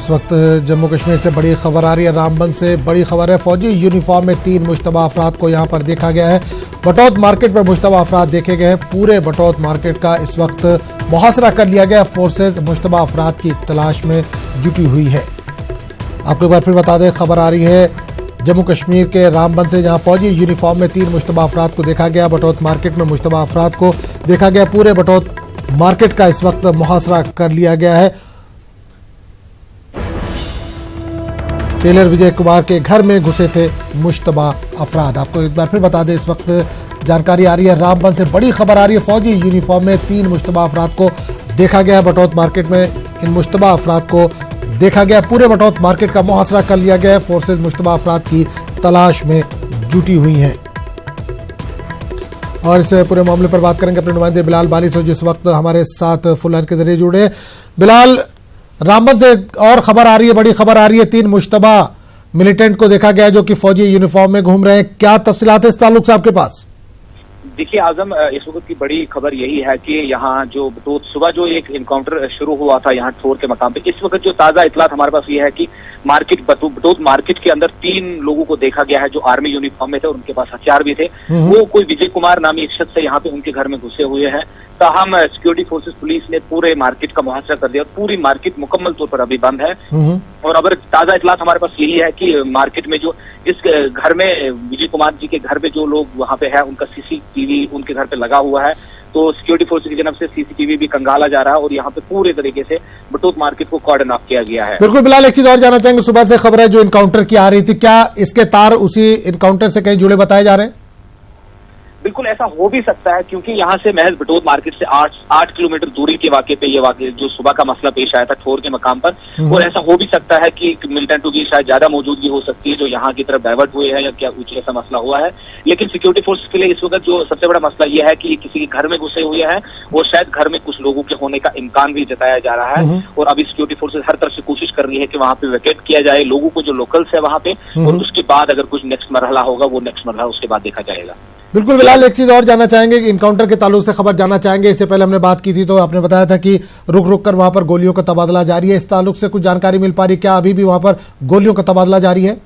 इस वक्त जम्मू कश्मीर से बड़ी खबर आ रही है, रामबन से बड़ी खबर है। फौजी यूनिफॉर्म में 3 मुश्तबा अफराद को यहां पर देखा गया है। बटौत मार्केट में मुश्तबा अफराद देखे गए हैं। पूरे बटौत मार्केट का इस वक्त मुहासरा कर लिया गया। फोर्सेज मुश्तबा अफराद की तलाश में जुटी हुई है। आपको एक बार फिर बता दें, खबर आ रही है जम्मू कश्मीर के रामबन से, जहां फौजी यूनिफॉर्म में 3 मुश्तबा अफराद को देखा गया। बटौत मार्केट में मुश्तबा अफराद को देखा गया। पूरे बटौत मार्केट का इस वक्त मुहासरा कर लिया गया है। टेलर विजय कुमार के घर में घुसे थे मुश्तबा अफराद। आपको एक बार फिर बता दें, इस वक्त जानकारी आ रही है, रामबन से बड़ी खबर आ रही है। फौजी यूनिफॉर्म में 3 मुश्तबा अफराद को देखा गया। बटौत मार्केट में इन मुश्तबा अफराद को देखा गया। पूरे बटौत मार्केट का मुहासरा कर लिया गया है। फोर्सेज मुश्तबा अफराद की तलाश में जुटी हुई हैं। और इस पूरे मामले पर बात करेंगे अपने नुमाइंदे बिलाल बाली से, जिस वक्त हमारे साथ फुल लाइन के जरिए जुड़े। बिलाल, रामबन से और खबर आ रही है, बड़ी खबर आ रही है, 3 मुश्तबा मिलिटेंट को देखा गया जो कि फौजी यूनिफॉर्म में घूम रहे हैं। क्या तफसीलात है इस ताल्लुक से आपके पास? देखिए आजम, इस वक्त की बड़ी खबर यही है कि यहाँ जो तो सुबह जो एक इनकाउंटर शुरू हुआ था यहाँ ठोर के मकाम पे, इस वक्त जो ताजा इतलात हमारे पास ये है कि बटौत मार्केट के अंदर 3 लोगों को देखा गया है जो आर्मी यूनिफॉर्म में थे और उनके पास हथियार भी थे। वो कोई विजय कुमार नामी एक शख्स से यहाँ पे उनके घर में घुसे हुए हैं। ताहम सिक्योरिटी फोर्सेस पुलिस ने पूरे मार्केट का मुहासरा कर दिया और पूरी मार्केट मुकम्मल तौर पर अभी बंद है। और अब ताजा इतलात हमारे पास यही है कि मार्केट में जो जिस घर में विजय कुमार जी के घर पे जो लोग वहां पे है, उनका सीसीटीवी उनके घर पे लगा हुआ है। तो सिक्योरिटी फोर्सेस की जानब से सीसीटीवी भी कंगाला जा रहा है और यहाँ पे पूरे तरीके से बटौत मार्केट को कॉर्डन ऑफ किया गया है। बिल्कुल बिलाल, एक चीज और जानना चाहेंगे, सुबह से खबर है जो इनकाउंटर की आ रही थी, क्या इसके तार उसी इनकाउंटर से कहीं जुड़े बताए जा रहे हैं? बिल्कुल ऐसा हो भी सकता है, क्योंकि यहाँ से महज बटौत मार्केट से 8 किलोमीटर दूरी के वाक़े पे ये वाक़े जो सुबह का मसला पेश आया था ठोर के मकाम पर, और ऐसा हो भी सकता है कि मिलिटेंटों की शायद ज्यादा मौजूदगी हो सकती है जो यहाँ की तरफ डाइवर्ट हुए हैं या क्या कुछ ऐसा मसला हुआ है। लेकिन सिक्योरिटी फोर्स के लिए इस वक्त जो सबसे बड़ा मसला यह है कि ये किसी के घर में घुसे हुए हैं और शायद घर में कुछ लोगों के होने का इम्कान भी जताया जा रहा है। और अभी सिक्योरिटी फोर्सेज हर तरफ से कोशिश कर रही है कि वहाँ पे वैकेट किया जाए लोगों को जो लोकल्स है वहाँ पे, और उसके बाद अगर कुछ नेक्स्ट मरहला होगा वो नेक्स्ट मरहला उसके बाद देखा जाएगा। बिल्कुल बिलाल, एक चीज और जानना चाहेंगे, इनकाउंटर के ताल्लुक से खबर जानना चाहेंगे। इससे पहले हमने बात की थी तो आपने बताया था कि रुक रुक कर वहां पर गोलियों का तबादला जारी है। इस ताल्लुक से कुछ जानकारी मिल पा रही, क्या अभी भी वहां पर गोलियों का तबादला जारी है?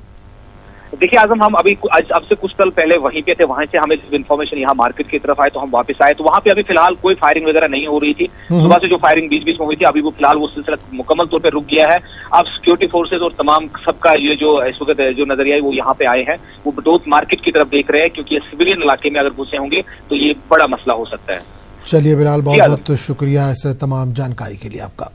देखिए आजम, हम अभी अब से कुछ पल पहले वहीं पे थे, वहां से हमें इन्फॉर्मेशन यहाँ मार्केट की तरफ आए तो हम वापस आए, तो वहां पे अभी फिलहाल कोई फायरिंग वगैरह नहीं हो रही थी। सुबह से जो फायरिंग बीच बीच में हुई थी अभी वो फिलहाल वो सिलसिला मुकम्मल तौर पे रुक गया है। अब सिक्योरिटी फोर्सेज और तमाम सबका ये जो इस वक्त जो नजरिया है वो यहाँ पे आए हैं, वो बटौत मार्केट की तरफ देख रहे हैं, क्योंकि ये सिविलियन इलाके में अगर घुसे होंगे तो ये बड़ा मसला हो सकता है। चलिए बिलाल, बहुत बहुत शुक्रिया इस तमाम जानकारी के लिए आपका।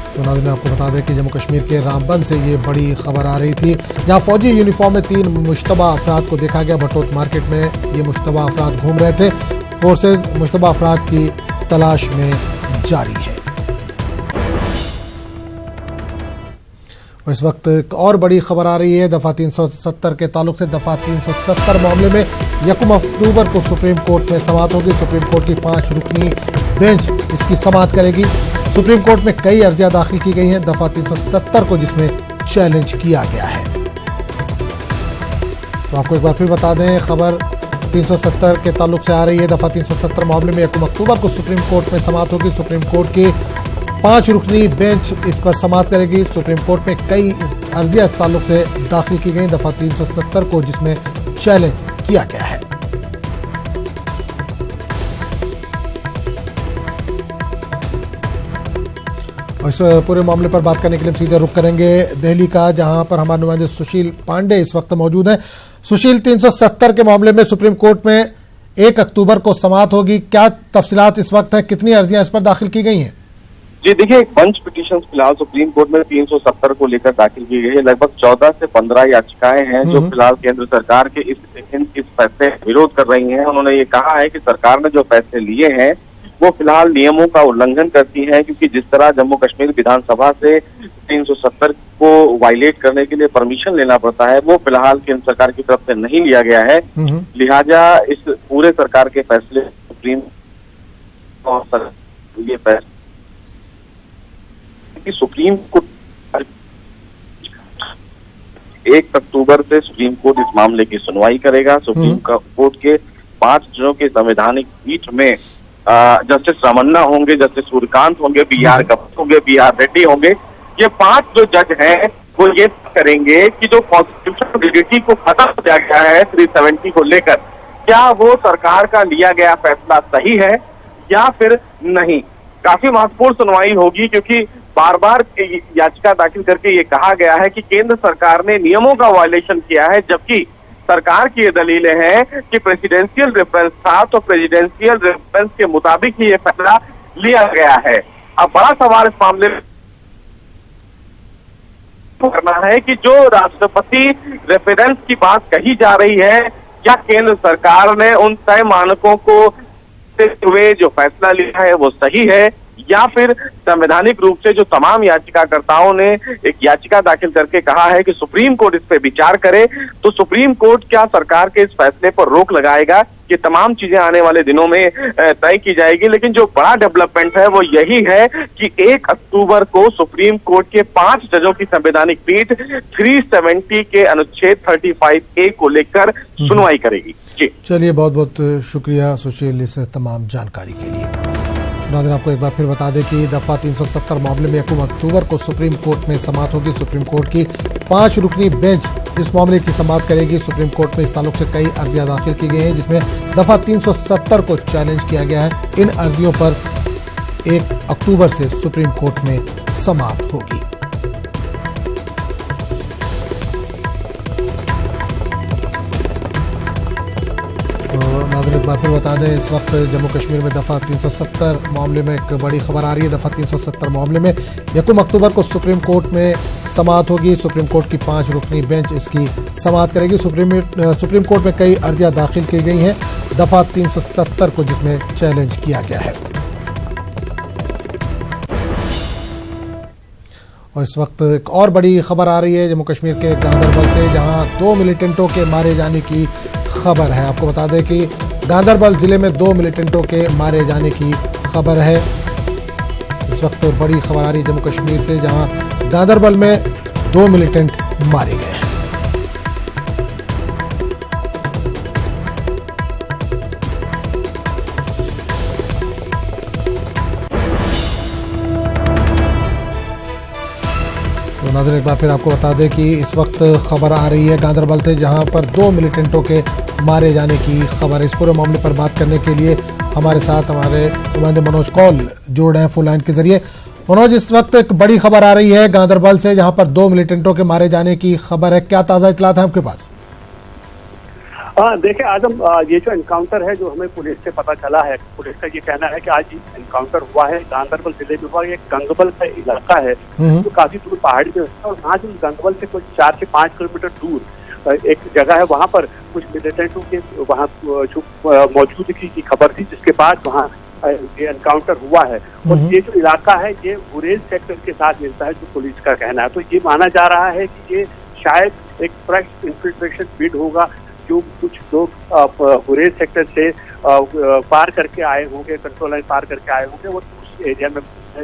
तो नाज़रीन, आपको बता दें कि जम्मू कश्मीर के रामबन से ये बड़ी खबर आ रही थी, जहां फौजी यूनिफॉर्म में 3 मुश्तबा अफराद को देखा गया। बटौत मार्केट में ये मुश्तबा अफराद घूम रहे थे। फोर्सेज मुश्तबा अफराद की तलाश में जारी है। और इस वक्त एक और बड़ी खबर आ रही है दफा 370 के ताल्लुक से। दफा 370 मामले में 1 अक्टूबर को सुप्रीम कोर्ट में समाअत होगी। सुप्रीम कोर्ट की 5 रुकनी बेंच इसकी समाअत करेगी। सुप्रीम कोर्ट में कई अर्जियां दाखिल की गई हैं दफा 370 को, जिसमें चैलेंज किया गया है। तो आपको एक बार फिर बता दें, खबर 370 के ताल्लुक से आ रही है। दफा 370 मामले में 1 अक्टूबर को सुप्रीम कोर्ट में समाअत होगी। सुप्रीम कोर्ट की 5 रुकनी बेंच इस पर समाअत करेगी। सुप्रीम कोर्ट में कई अर्जियां इस ताल्लुक से दाखिल की गई दफा 370 को, जिसमें चैलेंज किया गया है। इस पूरे मामले पर बात करने के लिए सीधे रुख करेंगे दिल्ली का, जहां पर हमारे नुमाइंदे सुशील पांडे इस वक्त मौजूद हैं। सुशील, 370 के मामले में सुप्रीम कोर्ट में 1 अक्टूबर को समाअत होगी, क्या तफसीलात इस वक्त है, कितनी अर्जियां इस पर दाखिल की गई हैं? जी देखिए, एक बंच पिटीशन फिलहाल सुप्रीम कोर्ट में 370 को लेकर दाखिल की गई है। लगभग 14 से 15 याचिकाएं हैं जो फिलहाल केंद्र सरकार के इस फैसले का विरोध कर रही हैं। उन्होंने ये कहा है कि सरकार ने जो फैसले लिए हैं वो फिलहाल नियमों का उल्लंघन करती है, क्योंकि जिस तरह जम्मू कश्मीर विधानसभा से 370 को वायलेट करने के लिए परमिशन लेना पड़ता है, वो फिलहाल केंद्र सरकार की तरफ से नहीं लिया गया है। लिहाजा इस पूरे सरकार के फैसले सुप्रीम ये फैसले कि सुप्रीम कोर्ट 1 अक्टूबर से सुप्रीम कोर्ट इस मामले की सुनवाई करेगा। सुप्रीम कोर्ट के 5 जजों के संवैधानिक पीठ में जस्टिस रमन्ना होंगे, जस्टिस सूर्यकांत होंगे, BR गवई होंगे, BR रेड्डी होंगे। ये 5 जो जज हैं वो ये करेंगे कि जो कॉन्स्टिट्यूशनल वैलिडिटी को खत्म किया गया है 370 को लेकर, क्या वो सरकार का लिया गया फैसला सही है या फिर नहीं। काफी महत्वपूर्ण सुनवाई होगी, क्योंकि बार बार याचिका दाखिल करके ये कहा गया है कि केंद्र सरकार ने नियमों का वायलेशन किया है, जबकि सरकार की ये दलीलें हैं कि प्रेसिडेंशियल रेफरेंस था, तो प्रेसिडेंशियल रेफरेंस के मुताबिक ही ये फैसला लिया गया है। अब बड़ा सवाल इस मामले में करना है कि जो राष्ट्रपति रेफरेंस की बात कही जा रही है, क्या केंद्र सरकार ने उन तय मानकों को हुए जो फैसला लिया है वो सही है, या फिर संवैधानिक रूप से जो तमाम याचिकाकर्ताओं ने एक याचिका दाखिल करके कहा है कि सुप्रीम कोर्ट इस पे विचार करे, तो सुप्रीम कोर्ट क्या सरकार के इस फैसले पर रोक लगाएगा। ये तमाम चीजें आने वाले दिनों में तय की जाएगी। लेकिन जो बड़ा डेवलपमेंट है वो यही है कि 1 अक्टूबर को सुप्रीम कोर्ट के 5 जजों की संवैधानिक पीठ 370 के अनुच्छेद 35A को लेकर सुनवाई करेगी। जी चलिए, बहुत बहुत शुक्रिया सुशील इस तमाम जानकारी के लिए। नाज़रीन, आपको एक बार फिर बता दें कि दफा 370 मामले में 1 अक्टूबर को सुप्रीम कोर्ट में समाअत होगी। सुप्रीम कोर्ट की 5 रुकनी बेंच इस मामले की समाअत करेगी। सुप्रीम कोर्ट में इस ताल्लुक से कई अर्जियां दाखिल की गई हैं, जिसमें दफा 370 को चैलेंज किया गया है। इन अर्जियों पर 1 अक्टूबर से सुप्रीम कोर्ट में समाअत होगी। नाज़रीन, एक बार फिर बता दें, इस वक्त जम्मू कश्मीर में दफ़ा 370 मामले में एक बड़ी खबर आ रही है। दफ़ा 370 मामले में 1 अक्टूबर को सुप्रीम कोर्ट में समाअत होगी। सुप्रीम कोर्ट की 5 रुकनी बेंच इसकी समाअत करेगी। सुप्रीम कोर्ट में कई अर्जियां दाखिल की गई हैं दफ़ा 370 को, जिसमें चैलेंज किया गया है। और इस वक्त एक और बड़ी खबर आ रही है जम्मू कश्मीर के गांदरबल से, जहां 2 मिलिटेंटों के मारे जाने की खबर है। आपको बता दें कि गांदरबल जिले में 2 मिलिटेंटों के मारे जाने की खबर है। इस वक्त बड़ी खबर आ रही है जम्मू कश्मीर से, जहां गांदरबल में 2 मिलिटेंट मारे गए हैं। तो नाज़रीन, एक बार फिर आपको बता दें कि इस वक्त खबर आ रही है गांदरबल से, जहां पर 2 मिलिटेंटों के मारे जाने की खबर। इस पूरे मामले पर बात करने के लिए हमारे साथ हमारे नुमाइंदे मनोज कौल जुड़ रहे हैं फोन लाइन के जरिए। मनोज, इस वक्त एक बड़ी खबर आ रही है गांदरबल से, जहां पर 2 मिलिटेंटों के मारे जाने की खबर है। क्या ताज़ा इतलात है आपके पास? देखिए आजम, ये जो एनकाउंटर है जो हमें पुलिस से पता चला है, पुलिस का ये कहना है कि आज एनकाउंटर हुआ है गांदरबल जिले में। हुआ ये गंगबल का इलाका है जो काफी दूर पहाड़ी में है, और वहाँ जो गंगबल से कुछ 4 से 5 किलोमीटर दूर एक जगह है, वहाँ पर कुछ मिलिटेंटों के वहाँ जो मौजूदगी की खबर थी, जिसके बाद वहाँ ये एनकाउंटर हुआ है। और ये जो इलाका है ये गुरेज सेक्टर के साथ मिलता है, जो पुलिस का कहना है। तो ये माना जा रहा है कि ये शायद एक फ्रेश इन्फिल्ट्रेशन बिड होगा, जो कुछ लोग गुरेज सेक्टर से पार करके आए होंगे, कंट्रोल लाइन पार करके आए होंगे, वो उस एरिया में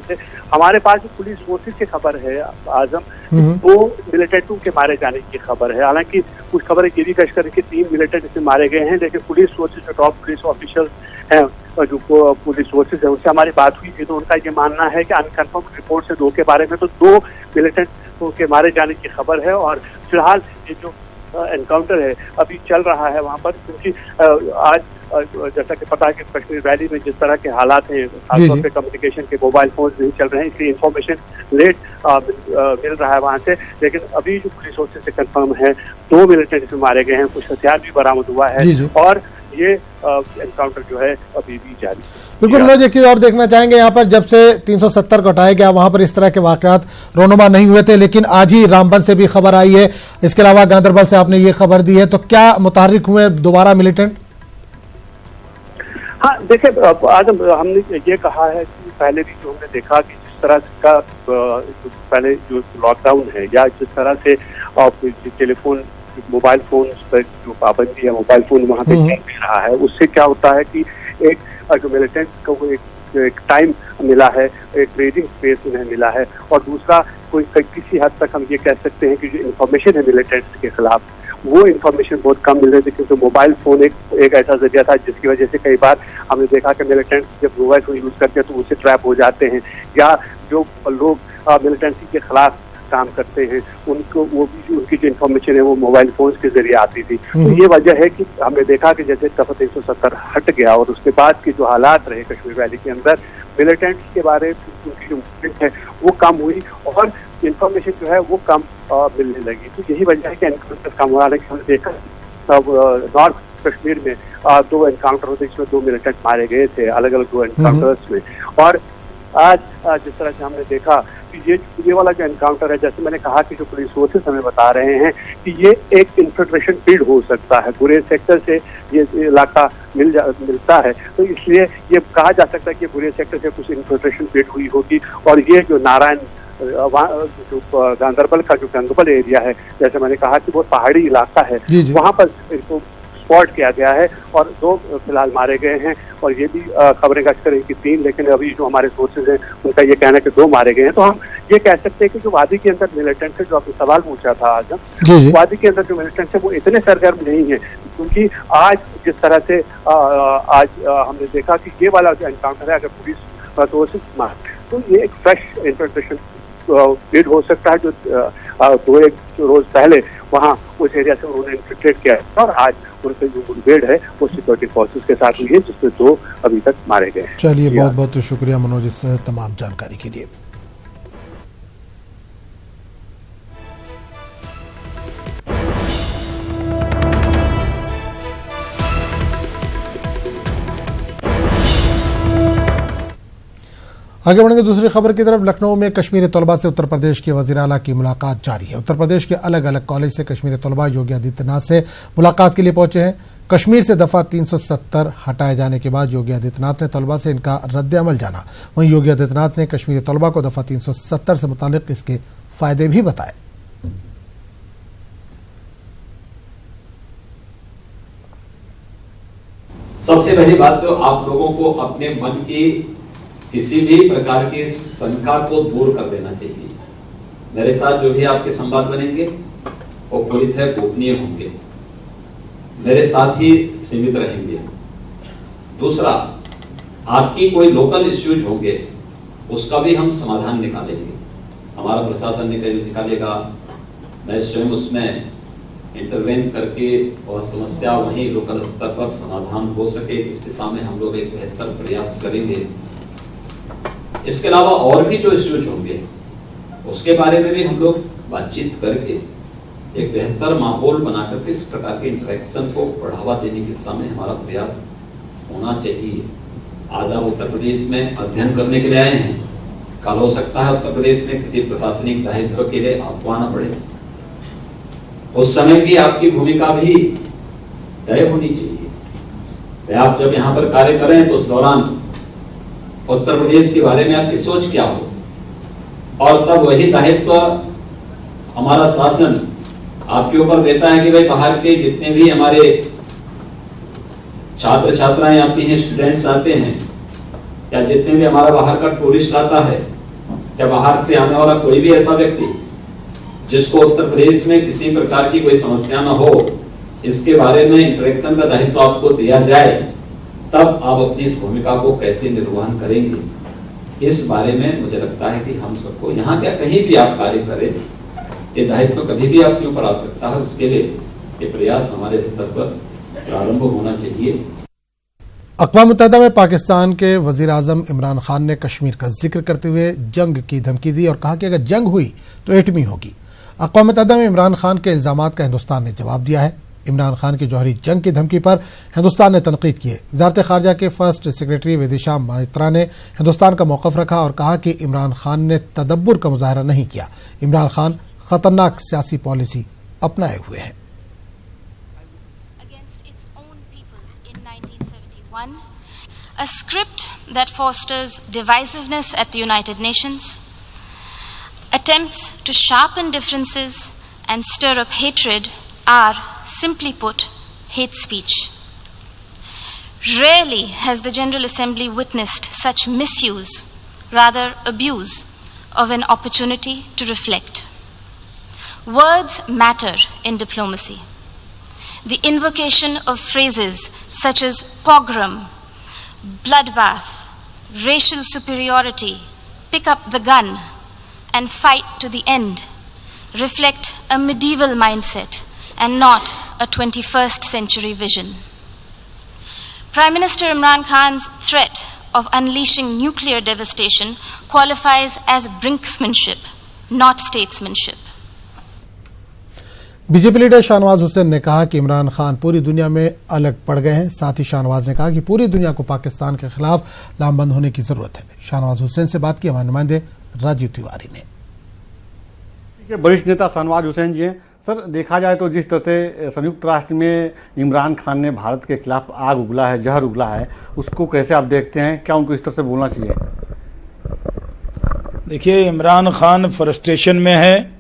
थे। हमारे पास जो पुलिस सोर्सेज की खबर है आजम, वो मिलिटेंटों के मारे जाने की खबर है। हालांकि कुछ खबरें ये भी कश करें कि 3 मिलिटेंट इसमें मारे गए हैं, लेकिन पुलिस सोर्सेज जो टॉप पुलिस ऑफिशियल हैं, जो पुलिस सोर्सेज है, उनसे हमारी बात हुई थी, तो उनका ये मानना है कि अनकन्फर्म रिपोर्ट से 2 के बारे में तो 2 मिलिटेंटों के मारे जाने की खबर है। और फिलहाल ये जो एनकाउंटर है अभी चल रहा है वहाँ पर, क्योंकि आज जैसा कि पता है कि कश्मीर वैली में जिस तरह के हालात हैं, खासतौर पे कम्युनिकेशन के मोबाइल फोन नहीं चल रहे हैं, इसलिए इन्फॉर्मेशन लेट मिल रहा है वहाँ से। लेकिन अभी जो पुलिस सोर्सेज से कंफर्म है 2 मिलिटेंट इसमें मारे गए हैं, कुछ हथियार भी बरामद हुआ है, और ये एनकाउंटर जो है अभी भी जारी। बिल्कुल मनोज, एक चीज और देखना चाहेंगे, यहाँ पर जब से 370 को हटाया गया वहां पर इस तरह के वाकयात रोनुमा नहीं हुए थे, लेकिन आज ही रामबन से भी खबर आई है, इसके अलावा गांदरबल से आपने ये खबर दी है, तो क्या मुतहर्रिक हुए दोबारा मिलिटेंट? हाँ देखिए, आज हमने ये कहा है कि पहले भी जो हमने देखा कि जिस तरह का पहले जो लॉकडाउन है, या जिस तरह से टेलीफोन मोबाइल फोन पर जो पाबंदी है, मोबाइल फोन वहाँ पे चल रहा है, उससे क्या होता है कि एक जो मिलिटेंट को एक टाइम मिला है, एक ट्रेडिंग स्पेस उन्हें मिला है, और दूसरा किसी हद तक हम ये कह सकते हैं कि जो इन्फॉर्मेशन है मिलिटेंट्स के खिलाफ वो इन्फॉर्मेशन बहुत कम मिल रही थी, क्योंकि मोबाइल फोन एक ऐसा जरिया था जिसकी वजह से कई बार हमने देखा कि मिलिटेंट जब मोबाइल फोन यूज करते हैं तो उससे ट्रैप हो जाते हैं, या जो लोग मिलिटेंसी के खिलाफ काम करते हैं उनको वो भी उनकी जो इन्फॉर्मेशन है वो मोबाइल फोन के जरिए आती थी। तो ये वजह है कि हमने देखा कि जैसे दफा 370 हट गया और उसके बाद के जो हालात रहे कश्मीर वैली के अंदर, मिलिटेंट्स के बारे में उनकी जो मूवमेंट है वो कम हुई और इन्फॉर्मेशन जो है वो कम मिलने लगी। तो यही वजह है कि एनकाउंटर कम हो रहा है। हमने देखा तब नॉर्थ कश्मीर में 2 एनकाउंटर होते जिसमें 2 मिलिटेंट मारे गए थे अलग अलग 2 एनकाउंटर्स में। और आज जिस तरह से हमने देखा कि ये वाला जो एनकाउंटर है, जैसे मैंने कहा कि जो पुलिस सोर्सेस हमें बता रहे हैं कि ये एक इन्फिल्ट्रेशन फील्ड हो सकता है, गुरेज सेक्टर से ये इलाका मिलता है, तो इसलिए ये कहा जा सकता है कि गुरेज सेक्टर से कुछ इन्फिल्ट्रेशन फील्ड हुई होगी। और ये जो नारायण जो गांधरबल का जो गंगबल एरिया है, जैसे मैंने कहा कि वो पहाड़ी इलाका है, वहाँ पर इनको स्पॉट किया गया है और 2 फिलहाल मारे गए हैं। और ये भी खबरें गश्त करें कि 3, लेकिन अभी जो हमारे सोर्सेज हैं उनका ये कहना है कि 2 मारे गए हैं। तो हम ये कह सकते हैं कि जो वादी के अंदर मिलिटेंट्स है, जो आपने सवाल पूछा था आज, वादी के अंदर जो मिलिटेंट्स है वो इतने सरगर्म नहीं है, क्योंकि आज जिस तरह से आज हमने देखा कि ये वाला जो एनकाउंटर है, अगर पुलिस सोर्सेज मारे तो ये एक फ्रेश इंफिल्ट्रेशन फील्ड हो सकता है, जो 2-1 रोज पहले वहाँ उस एरिया से उन्होंने इन्फिल्ट्रेट किया है। और आज उनसे जो मुठभेड़ है वो सिक्योरिटी फोर्सेस के साथ हुई है, जिसमें 2 अभी तक मारे गए हैं। चलिए, बहुत बहुत शुक्रिया मनोज इस तमाम जानकारी के लिए। आगे बढ़ेंगे दूसरी खबर की तरफ। लखनऊ में कश्मीरी तलबा से उत्तर प्रदेश के वजीर आला की मुलाकात जारी है। उत्तर प्रदेश के अलग अलग कॉलेज से कश्मीरी तलबा योगी आदित्यनाथ से मुलाकात के लिए पहुंचे हैं। कश्मीर से दफा 370 हटाए जाने के बाद योगी आदित्यनाथ ने तलबा से इनका रद्द अमल जाना। वहीं योगी आदित्यनाथ ने कश्मीरी तलबा को दफा 370 से मुतालिक इसके फायदे भी बताए। सबसे पहली बात तो आप लोगों को अपने मन की किसी भी प्रकार की शंका को दूर कर देना चाहिए। मेरे साथ जो भी आपके संवाद बनेंगे वो पूरी तरह गोपनीय होंगे, मेरे साथ ही सीमित रहेंगे। दूसरा, आपकी कोई लोकल इश्यूज होंगे उसका भी हम समाधान निकालेंगे, हमारा प्रशासन निकालेगा। मैं स्वयं उसमें इंटरवेन करके और समस्या वहीं लोकल स्तर पर समाधान हो सके, इस दिशा में हम लोग एक बेहतर प्रयास करेंगे। इसके अलावा और भी जो इश्यूज होंगे उसके बारे में भी हम लोग बातचीत करके एक बेहतर माहौल बनाकर इस प्रकार के इंटरेक्शन को बढ़ावा देने की दिशा में हमारा प्रयास होना चाहिए। आज आप उत्तर प्रदेश में अध्ययन करने के लिए आए हैं, कल हो सकता है उत्तर प्रदेश में किसी प्रशासनिक दायित्व के लिए आपको आना पड़े, उस समय की आपकी भूमिका भी तय होनी चाहिए। आप जब यहाँ पर कार्य करें तो उस दौरान उत्तर प्रदेश के बारे में आपकी सोच क्या हो, और तब वही दायित्व हमारा शासन आपके ऊपर देता है कि भाई बाहर के जितने भी हमारे छात्र छात्राएं आती हैं, स्टूडेंट्स आते हैं, या जितने भी हमारा बाहर का टूरिस्ट आता है, या बाहर से आने वाला कोई भी ऐसा व्यक्ति जिसको उत्तर प्रदेश में किसी प्रकार की कोई समस्या न हो, इसके बारे में इंटरेक्शन का दायित्व आपको दिया जाए, तब आप अपनी इस भूमिका को कैसे निर्वहन करेंगे, इस बारे में मुझे लगता है कि हम सबको यहाँ क्या कहीं भी आप कार्य करें, ये दायित्व कभी भी आपके ऊपर आ सकता है। उसके लिए ये प्रयास हमारे स्तर पर प्रारंभ होना चाहिए। अक़वाम मुत्तहिदा में पाकिस्तान के वजीर आज़म इमरान खान ने कश्मीर का जिक्र करते हुए जंग की धमकी दी और कहा कि अगर जंग हुई तो एटमी होगी। अक़वाम मुत्तहिदा में इमरान खान के इल्जामात का हिंदुस्तान ने जवाब दिया है। इमरान खान की जौहरी जंग की धमकी पर हिंदुस्तान ने तनकीद की है। वज़ारत ख़ारजा के फर्स्ट सेक्रेटरी विदिशा मैत्रा ने हिंदुस्तान का मौक़िफ़ रखा और कहा कि इमरान खान ने तदब्बुर का मुज़ाहरा नहीं किया। इमरान खान खतरनाक सियासी पॉलिसी अपनाए हुए हैं। A script that fosters divisiveness at the United Nations, attempts to sharpen differences and stir up hatred are, simply put, hate speech. Rarely has the General Assembly witnessed such misuse, rather abuse, of an opportunity to reflect. Words matter in diplomacy. the invocation of phrases such as pogrom, bloodbath, racial superiority, pick up the gun, and fight to the end reflect a medieval mindset and not a 21st century vision. Prime Minister Imran Khan's threat of unleashing nuclear devastation qualifies as brinksmanship, not statesmanship. BJP leader Shahnawaz Hussain ने कहा कि इमरान खान पूरी दुनिया में अलग पड़ गए हैं। साथ ही शाहनवाज ने कहा कि पूरी दुनिया को पाकिस्तान के खिलाफ लामबंद होने की जरूरत है। शाहनवाज हुसैन से बात की हमारे नुमाइंदे राजीव तिवारी ने। वरिष्ठ नेता शाहनवाज हुसैन जी हैं। सर, देखा जाए तो जिस तरह से संयुक्त राष्ट्र में इमरान खान ने भारत के खिलाफ आग उगला है, जहर उगला है, उसको कैसे आप देखते हैं? क्या उनको इस तरह से बोलना चाहिए? देखिए, इमरान खान फ्रस्ट्रेशन में है।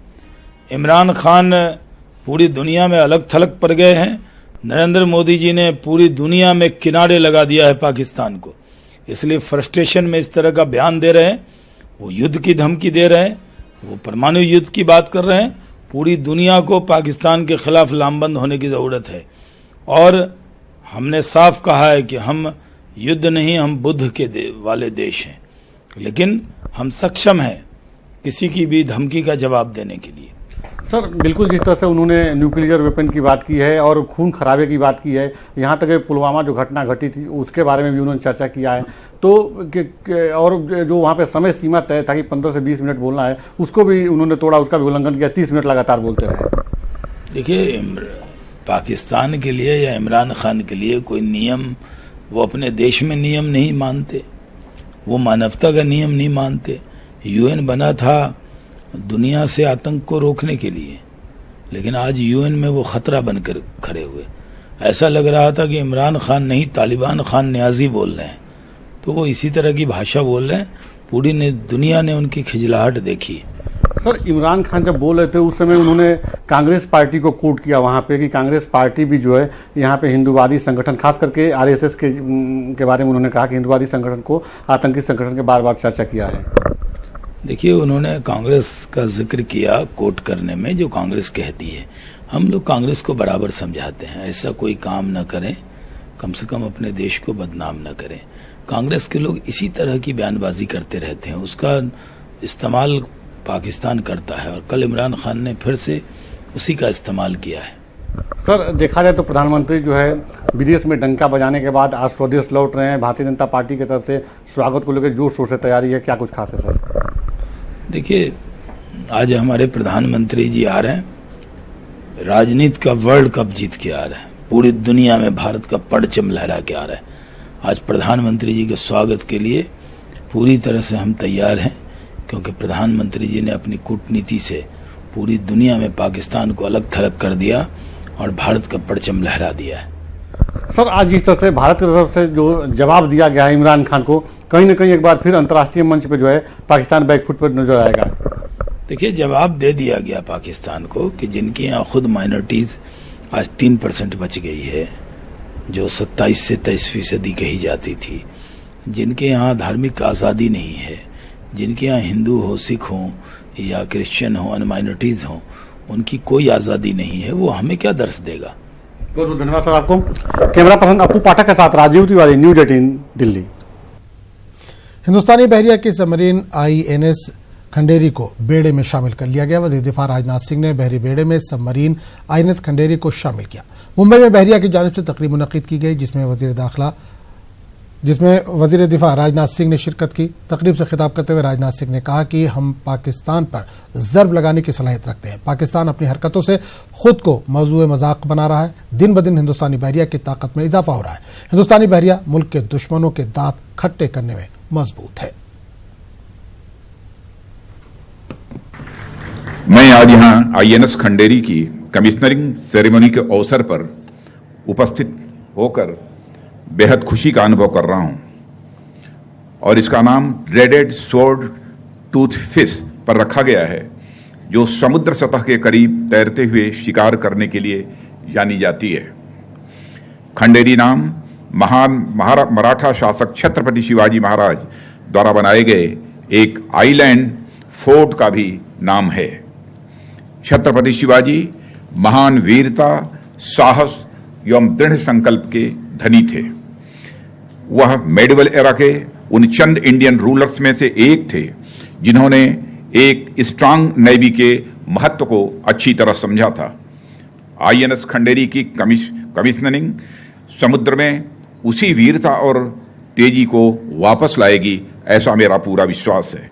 इमरान खान पूरी दुनिया में अलग थलग पड़ गए हैं। नरेंद्र मोदी जी ने पूरी दुनिया में किनारे लगा दिया है पाकिस्तान को, इसलिए फ्रस्ट्रेशन में इस तरह का बयान दे रहे हैं। वो युद्ध की धमकी दे रहे हैं, वो परमाणु युद्ध की बात कर रहे हैं। पूरी दुनिया को पाकिस्तान के खिलाफ लामबंद होने की जरूरत है और हमने साफ कहा है कि हम युद्ध नहीं, हम बुद्ध के वाले देश हैं, लेकिन हम सक्षम हैं किसी की भी धमकी का जवाब देने के लिए। सर, बिल्कुल जिस तरह से उन्होंने न्यूक्लियर वेपन की बात की है और खून खराबे की बात की है, यहाँ तक पुलवामा जो घटना घटी थी उसके बारे में भी उन्होंने चर्चा किया है, तो और जो वहाँ पे समय सीमा तय था कि 15 से 20 मिनट बोलना है, उसको भी उन्होंने तोड़ा, उसका भी उल्लंघन किया, 30 मिनट लगातार बोलते रहे। देखिए, पाकिस्तान के लिए या इमरान खान के लिए कोई नियम, वो अपने देश में नियम नहीं मानते, वो मानवता का नियम नहीं मानते। यूएन बना था दुनिया से आतंक को रोकने के लिए, लेकिन आज यूएन में वो खतरा बनकर खड़े हुए। ऐसा लग रहा था कि इमरान खान नहीं, तालिबान खान न्याजी बोल रहे हैं, तो वो इसी तरह की भाषा बोल रहे हैं। पूरी दुनिया ने उनकी खिजलाहट देखी। सर, इमरान खान जब बोल रहे थे उस समय उन्होंने कांग्रेस पार्टी को कोट किया वहाँ पे कि कांग्रेस पार्टी भी जो है यहाँ पे हिंदूवादी संगठन, खास करके आरएसएस के बारे में उन्होंने कहा कि हिंदूवादी संगठन को आतंकी संगठन के बार बार चर्चा किया है। देखिए, उन्होंने कांग्रेस का जिक्र किया कोट करने में, जो कांग्रेस कहती है। हम लोग कांग्रेस को बराबर समझाते हैं, ऐसा कोई काम न करें, कम से कम अपने देश को बदनाम न करें। कांग्रेस के लोग इसी तरह की बयानबाजी करते रहते हैं, उसका इस्तेमाल पाकिस्तान करता है और कल इमरान खान ने फिर से उसी का इस्तेमाल किया है। सर, देखा जाए तो प्रधानमंत्री जो है विदेश में डंका बजाने के बाद आज स्वदेश लौट रहे हैं। भारतीय जनता पार्टी की तरफ से स्वागत को लेकर जोर शोर से तैयारी है, क्या कुछ खास है सर? देखिए, आज हमारे प्रधानमंत्री जी आ रहे हैं, राजनीति का वर्ल्ड कप जीत के आ रहे हैं, पूरी दुनिया में भारत का परचम लहरा के आ रहा है। आज प्रधानमंत्री जी के स्वागत के लिए पूरी तरह से हम तैयार हैं, क्योंकि प्रधानमंत्री जी ने अपनी कूटनीति से पूरी दुनिया में पाकिस्तान को अलग थलग कर दिया और भारत का परचम लहरा दिया है। सर, आज जिस तरह से भारत की तरफ से जो जवाब दिया गया है इमरान खान को, कहीं न कहीं एक बार फिर अंतर्राष्ट्रीय मंच पे जो है पाकिस्तान बैकफुट पर नजर आएगा। देखिए, जवाब दे दिया गया पाकिस्तान को कि जिनके यहाँ खुद माइनॉरिटीज आज 3% बच गई है, जो 27 से 23% कही जाती थी, जिनके यहाँ धार्मिक आज़ादी नहीं है, जिनके यहाँ हिंदू हो, सिख हो या क्रिश्चियन हो, अन्य माइनॉरिटीज हो, उनकी कोई आज़ादी नहीं है, वो हमें क्या दर्श देगा। बहुत बहुत धन्यवाद सर आपको। कैमरा पर्सन अपू पाठक के साथ राजीव तिवारी, न्यूज 18 दिल्ली। हिंदुस्तानी बहरिया की सबमरीन INS खंडेरी को बेड़े में शामिल कर लिया गया। वज़ीर दिफा राजनाथ सिंह ने बहरी बेड़े में सबमरीन INS खंडेरी को शामिल किया। मुंबई में बहरिया की जानिब से तकरीब मुनक़िद की गई, जिसमें वज़ीर दिफा राजनाथ सिंह ने शिरकत की। तकरीब से खिताब करते हुए राजनाथ सिंह ने कहा कि हम पाकिस्तान पर ज़र्ब लगाने की सलाहियत रखते हैं। पाकिस्तान अपनी हरकतों से खुद को मौज़ूए मजाक बना रहा है। दिन ब दिन हिंदुस्तानी बहरिया की ताकत में इजाफा हो रहा है। हिंदुस्तानी बहरिया मुल्क के दुश्मनों के दांत खट्टे करने में मजबूत है। मैं आज यहाँ INS खंडेरी की कमिश्नरिंग सेरेमनी के अवसर पर उपस्थित होकर बेहद खुशी का अनुभव कर रहा हूं और इसका नाम रेडेड स्वॉर्ड टूथ फिश पर रखा गया है, जो समुद्र सतह के करीब तैरते हुए शिकार करने के लिए जानी जाती है। खंडेरी नाम महान मराठा शासक छत्रपति शिवाजी महाराज द्वारा बनाए गए एक आइलैंड फोर्ट का भी नाम है। छत्रपति शिवाजी महान वीरता, साहस एवं दृढ़ संकल्प के धनी थे। वह मेडिवल एरा के उन चंद इंडियन रूलर्स में से एक थे जिन्होंने एक स्ट्रांग नेवी के महत्व को अच्छी तरह समझा था। आईएनएस खंडेरी की कमिश्नरिंग समुद्र में उसी वीरता और तेजी को वापस लाएगी, ऐसा मेरा पूरा विश्वास है।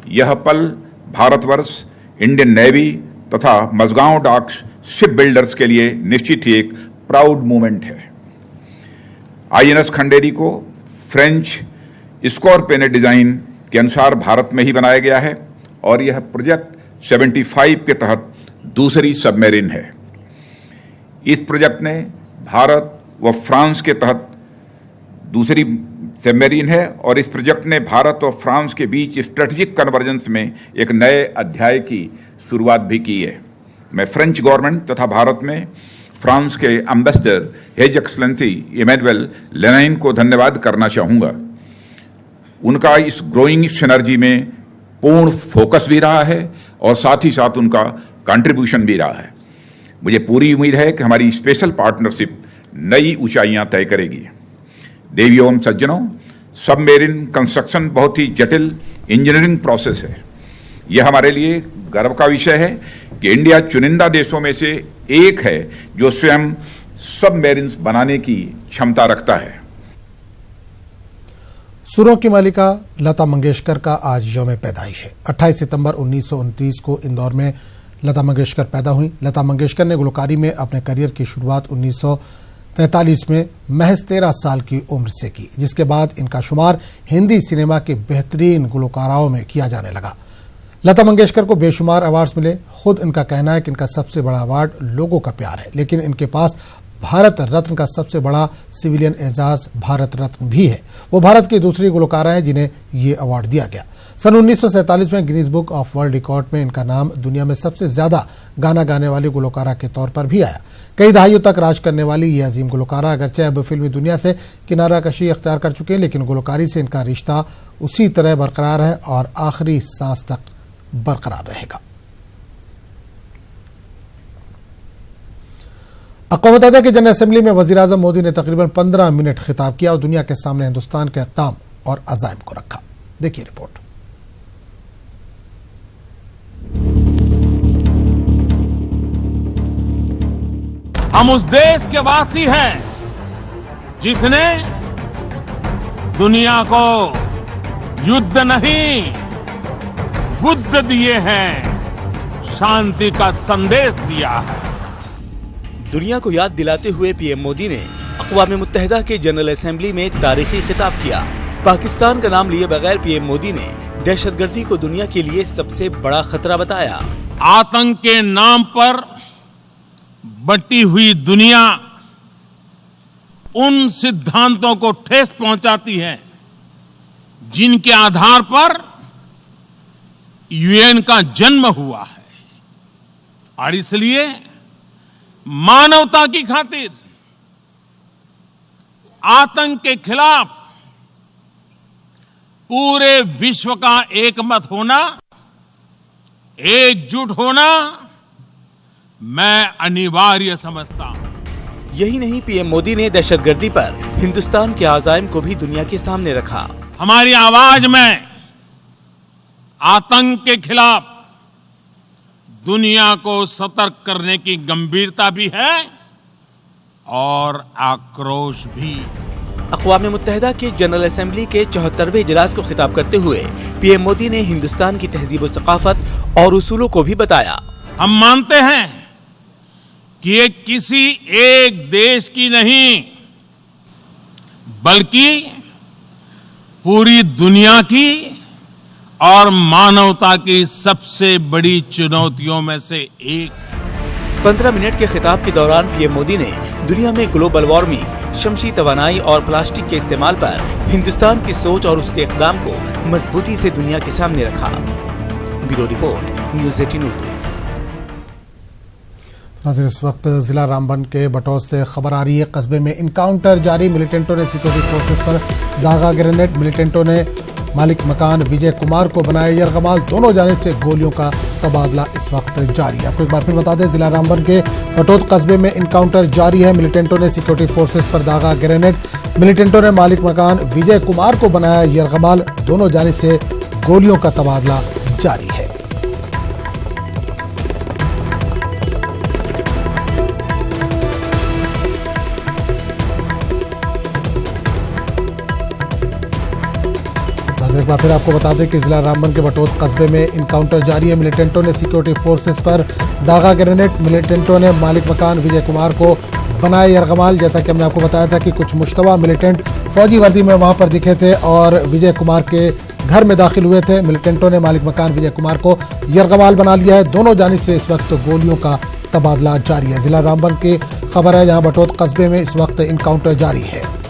यह पल भारतवर्ष, इंडियन नेवी तथा मझगांव डॉक शिप बिल्डर्स के लिए निश्चित ही एक प्राउड मोमेंट है। आईएनएस खंडेरी को फ्रेंच स्कॉर्पियन डिजाइन के अनुसार भारत में ही बनाया गया है और यह प्रोजेक्ट 75 के तहत दूसरी सबमरीन है। इस प्रोजेक्ट ने भारत व फ्रांस के तहत दूसरी सबमरीन है और इस प्रोजेक्ट ने भारत और फ्रांस के बीच स्ट्रेटेजिक कन्वर्जेंस में एक नए अध्याय की शुरुआत भी की है। मैं फ्रेंच गवर्नमेंट तथा भारत में फ्रांस के एम्बेसडर हिज एक्सलेंसी इमैनुएल लेनाइन को धन्यवाद करना चाहूँगा। उनका इस ग्रोइंग सिनर्जी में पूर्ण फोकस भी रहा है और साथ ही साथ उनका कंट्रीब्यूशन भी रहा है। मुझे पूरी उम्मीद है कि हमारी स्पेशल पार्टनरशिप नई ऊंचाइयां तय करेगी। देवियों एवं सज्जनों, सबमरीन कंस्ट्रक्शन बहुत ही जटिल इंजीनियरिंग प्रोसेस है। यह हमारे लिए गर्व का विषय है कि इंडिया चुनिंदा देशों में से एक है जो स्वयं सबमरीन्स बनाने की क्षमता रखता है। सुरों की मालिका लता मंगेशकर का आज यौम पैदाइश है। 28 सितंबर 1929 को इंदौर में लता मंगेशकर पैदा हुई। लता मंगेशकर ने गुलकारी में अपने करियर की शुरुआत 1943 में महज 13 साल की उम्र से की, जिसके बाद इनका शुमार हिंदी सिनेमा के बेहतरीन गुलकाराओं में किया जाने लगा। लता मंगेशकर को बेशुमार अवार्ड्स मिले। खुद इनका कहना है कि इनका सबसे बड़ा अवार्ड लोगों का प्यार है, लेकिन इनके पास भारत रत्न का सबसे बड़ा सिविलियन एजाज भारत रत्न भी है। वो भारत की दूसरी गुलकारा हैं जिन्हें ये अवार्ड दिया गया। सन 1947 में Guinness book of world record में इनका नाम दुनिया में सबसे ज्यादा गाना गाने वाली गुलकारा के तौर पर भी आया। कई दहाइयों तक राज करने वाली ये अजीम गुलकारा अगरचे अब फिल्मी दुनिया से किनारा कशी अख्तियार कर चुके हैं, लेकिन गुलकारी से इनका रिश्ता उसी तरह बरकरार है और आखिरी सांस तक बरकरार रहेगा। अक़वाम मुत्तहिदा की जनरल असेंबली में वज़ीर-ए-आज़म मोदी ने तकरीबन 15 मिनट खिताब किया और दुनिया के सामने हिंदुस्तान के अक़दाम और अज़ाइम को रखा। देखिए रिपोर्ट। हम उस देश के वासी हैं जिसने दुनिया को युद्ध नहीं, बुद्ध दिए हैं, शांति का संदेश दिया है। दुनिया को याद दिलाते हुए पीएम मोदी ने अक़वाम मुत्तहिदा के जनरल असेंबली में एक तारीखी खिताब किया। पाकिस्तान का नाम लिए बगैर पीएम मोदी ने दहशतगर्दी को दुनिया के लिए सबसे बड़ा खतरा बताया। आतंक के नाम पर बटी हुई दुनिया उन सिद्धांतों को ठेस पहुंचाती है जिनके आधार पर यूएन का जन्म हुआ है, और इसलिए मानवता की खातिर आतंक के खिलाफ पूरे विश्व का एकमत होना, एकजुट होना मैं अनिवार्य समझता हूं। यही नहीं, पीएम मोदी ने दहशतगर्दी पर हिंदुस्तान के आज़ाइम को भी दुनिया के सामने रखा। हमारी आवाज में आतंक के खिलाफ दुनिया को सतर्क करने की गंभीरता भी है और आक्रोश भी। अक़वाम मुत्तहिदा के जनरल असेंबली के 74वें इजलास को खिताब करते हुए पीएम मोदी ने हिंदुस्तान की तहजीब और सकाफत और उसूलों को भी बताया। हम मानते हैं कि ये किसी एक देश की नहीं बल्कि पूरी दुनिया की और मानवता की सबसे बड़ी चुनौतियों में से एक। 15 मिनट के खिताब के दौरान पीएम मोदी ने दुनिया में ग्लोबल वार्मिंग, शमसी तवानाई और प्लास्टिक के इस्तेमाल पर हिंदुस्तान की सोच और उसके इक़दाम को मजबूती से दुनिया के सामने रखा। Bureau report, news 18 Urdu. नाज़रीन, इस वक्त जिला रामबन के बटौत से खबर आ रही है। कस्बे में इनकाउंटर जारी। मिलिटेंटों ने सिक्योरिटी फोर्सेस पर दागा ग्रेनेड। मिलिटेंटों ने मालिक मकान विजय कुमार को बनाया यरगमाल। दोनों जानिब से गोलियों का तबादला इस वक्त जारी है। आपको एक बार फिर बता दें, जिला रामबन के बटोत कस्बे में इनकाउंटर जारी है। मिलिटेंटों ने सिक्योरिटी फोर्सेस पर दागा ग्रेनेड। मिलिटेंटों ने मालिक मकान विजय कुमार को बनाया यरगमाल। दोनों जानिब से गोलियों का तबादला जारी है। एक बार फिर आपको बता दें कि जिला रामबन के बटोत कस्बे में इनकाउंटर जारी है। मिलिटेंटों ने सिक्योरिटी फोर्सेस पर दागा ग्रेनेड। मिलिटेंटों ने मालिक मकान विजय कुमार को बनाया यरगमाल। जैसा कि हमने आपको बताया था कि कुछ मुश्तबा मिलिटेंट फौजी वर्दी में वहां पर दिखे थे और विजय कुमार के घर में दाखिल हुए थे। मिलिटेंटों ने मालिक मकान विजय कुमार को यरगमाल बना लिया है। दोनों जानिब से इस वक्त गोलियों का तबादला जारी है। जिला रामबन की खबर है, जहां बटोत कस्बे में इस वक्त इनकाउंटर जारी है।